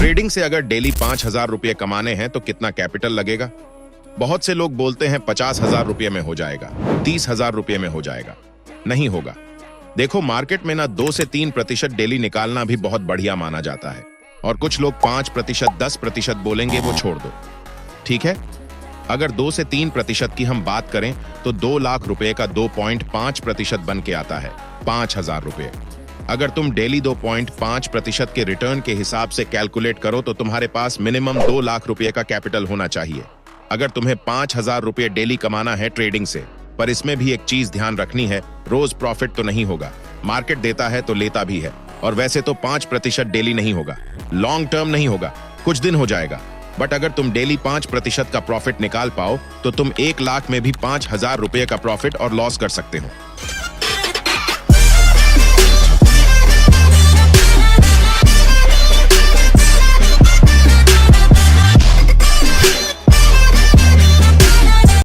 Trading से अगर daily 5,000 रुपये कमाने हैं तो कितना कैपिटल लगेगा? बहुत से लोग बोलते हैं 50,000 रुपये में हो जाएगा, 30,000 रुपये में हो जाएगा। नहीं होगा। देखो, मार्केट में ना 2 से 3% डेली निकालना भी बहुत बढ़िया माना जाता है, और कुछ लोग 5%, 10% बोलेंगे, वो छोड़ दो। ठीक है, अगर 2 से 3% की हम बात करें तो 2 लाख रुपए का 2.5% बन के आता है 5,000 रुपये। अगर तुम डेली 2.5% के रिटर्न के हिसाब से कैलकुलेट करो तो तुम्हारे पास मिनिमम 2 लाख रुपए का कैपिटल होना चाहिए अगर तुम्हें 5,000 रुपये डेली कमाना है ट्रेडिंग से। पर इसमें भी एक चीज ध्यान रखनी है, रोज प्रॉफिट तो नहीं होगा। मार्केट देता है तो लेता भी है, और वैसे तो 5% डेली नहीं होगा, लॉन्ग टर्म नहीं होगा, कुछ दिन हो जाएगा। बट अगर तुम डेली 5% का प्रॉफिट निकाल पाओ तो तुम 1 लाख में भी 5,000 रुपये का प्रॉफिट और लॉस कर सकते हो।